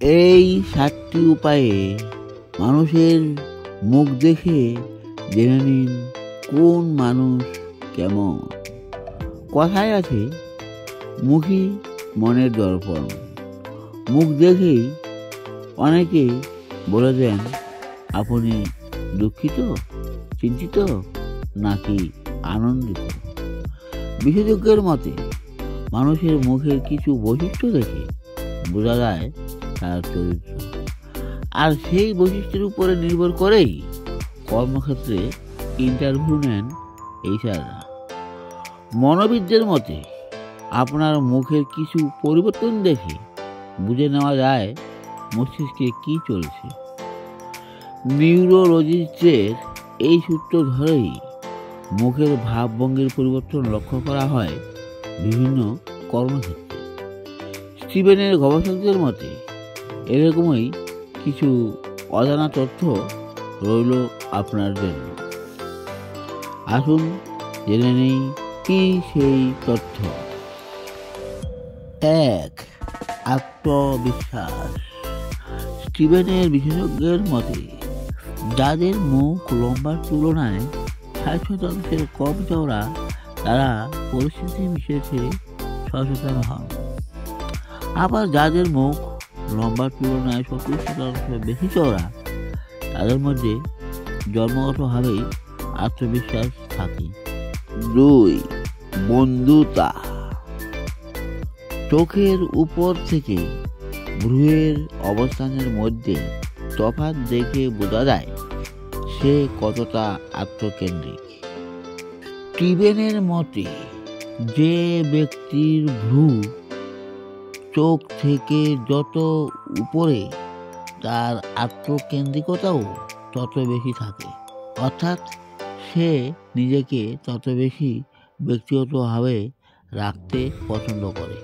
এই 7টি উপায়ে মানুষের মুখ দেখে জেনে নিন কোন মানুষ কেমন। কথায় আছে, মুখই মনের দর্পণ। মুখ দেখেই অনেকে বলে দেন আপনি দুঃখিত, চিন্তিত নাকি আনন্দিত। বিশেষজ্ঞের মতে মানুষের মুখের কিছু বৈশিষ্ট্য দেখে বোঝা যায় তার চরিত্র, আর সেই বৈশিষ্ট্যের উপরে নির্ভর করেই কর্মক্ষেত্রে ইন্টারভিউ নেন এইচআররা। মনোবিদদের মতে আপনার মুখের কিছু পরিবর্তন দেখে বুঝে নেওয়া যায় মস্তিষ্কে কি চলছে। নিউরোলজিস্টের এই সূত্র ধরেই মুখের ভাবভঙ্গির পরিবর্তন লক্ষ্য করা হয় বিভিন্ন কর্মক্ষেত্রে। স্টিভেনের গবেষকদের মতে এরকমই কিছু অজানা তথ্য রইল আপনার জন্য। আসুন জেনে নেই কি সেই তথ্য। 1. আত্মবিশ্বাস। স্টিভেনের বিশেষজ্ঞের মতে যাদের মুখ লম্বার তুলনায় 60% কম চওড়া তারা পরিস্থিতি বিশেষে সচেতন হন। আবার যাদের মুখ লম্বার তুলনায় 70% বেশি চওড়া তাদের মধ্যে জন্মগতভাবেই আত্মবিশ্বাস থাকে। 2. বন্ধুতা। চোখের উপর থেকে ভ্রুয়ের অবস্থানের মধ্যে তফাৎ দেখে বোঝা যায় সে কতটা আত্মকেন্দ্রিক। স্টিভেনের মতে যে ব্যক্তির ভ্রু চোখ থেকে যত উপরে তার আত্মকেন্দ্রিকতাও তত বেশি থাকে, অর্থাৎ সে নিজেকে তত বেশি ব্যক্তিগতভাবে রাখতে পছন্দ করে।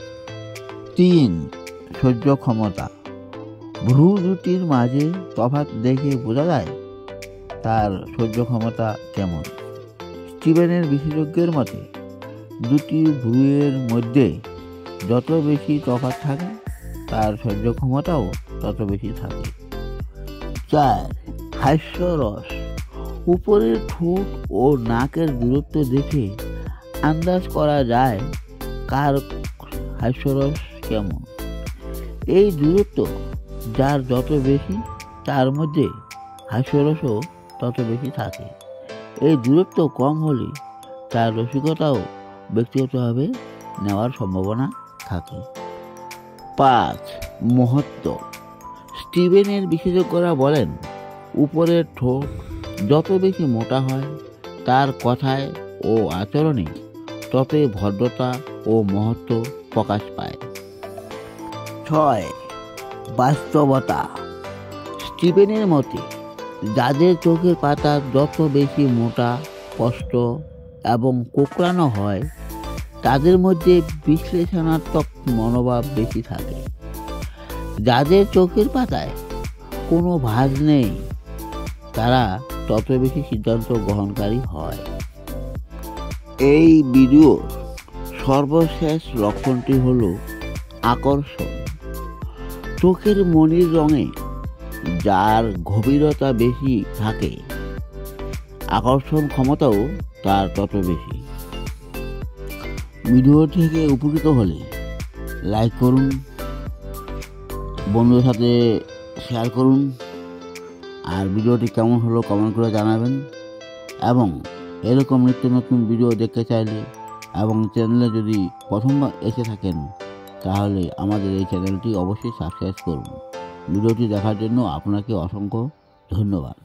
3. সহ্য ক্ষমতা। ভ্রু দুটির মাঝে তফাৎ দেখে বোঝা যায় তার সহ্য ক্ষমতা কেমন। স্টিভেনের বিশেষজ্ঞের মতে দুটি ভ্রুয়ের মধ্যে যত বেশি তফাৎ থাকে তার সহ্য ক্ষমতাও তত বেশি থাকে। 4. হাস্যরস। উপরের ঠোঁট ও নাকের দূরত্ব দেখে আন্দাজ করা যায় কার হাস্যরস কেমন। এই দূরত্ব যার যত বেশি তার মধ্যে হাস্যরসও তত বেশি থাকে। এই দূরত্ব কম হলে তার রসিকতাও ব্যক্তিগতভাবে নেওয়ার সম্ভাবনা থাকে। 5. মহত্ব। স্টিভেনের বিশেষজ্ঞরা বলেন উপরের ঠোঁট যত বেশি মোটা হয় তার কথায় ও আচরণে ততই ভদ্রতা ও মহত্ব প্রকাশ পায়। 6. বাস্তবতা। স্টিভেনের মতে যাদের চোখের পাতা যত বেশি মোটা, স্পষ্ট এবং কোঁকড়ানো হয় তাদের মধ্যে বিশ্লেষণাত্মক মনোভাব বেশি থাকে। যাদের চোখের পাতায় কোনো ভাঁজ নেই তারা তত বেশি সিদ্ধান্ত গ্রহণকারী হয়। এই ভিডিওর সর্বশেষ লক্ষণটি হলো আকর্ষণ। চোখের মণির রঙে যার গভীরতা বেশি থাকে আকর্ষণ ক্ষমতাও তার তত বেশি। ভিডিও থেকে উপকৃত হলে লাইক করুন, বন্ধুদের সাথে শেয়ার করুন, আর ভিডিওটি কেমন হলো কমেন্ট করে জানাবেন। এবং এরকম নিত্য নতুন ভিডিও দেখতে চাইলে এবং চ্যানেলে যদি প্রথমবার এসে থাকেন তাহলে আমাদের এই চ্যানেলটি অবশ্যই সাবস্ক্রাইব করুন। ভিডিওটি দেখার জন্য আপনাকে অসংখ্য ধন্যবাদ।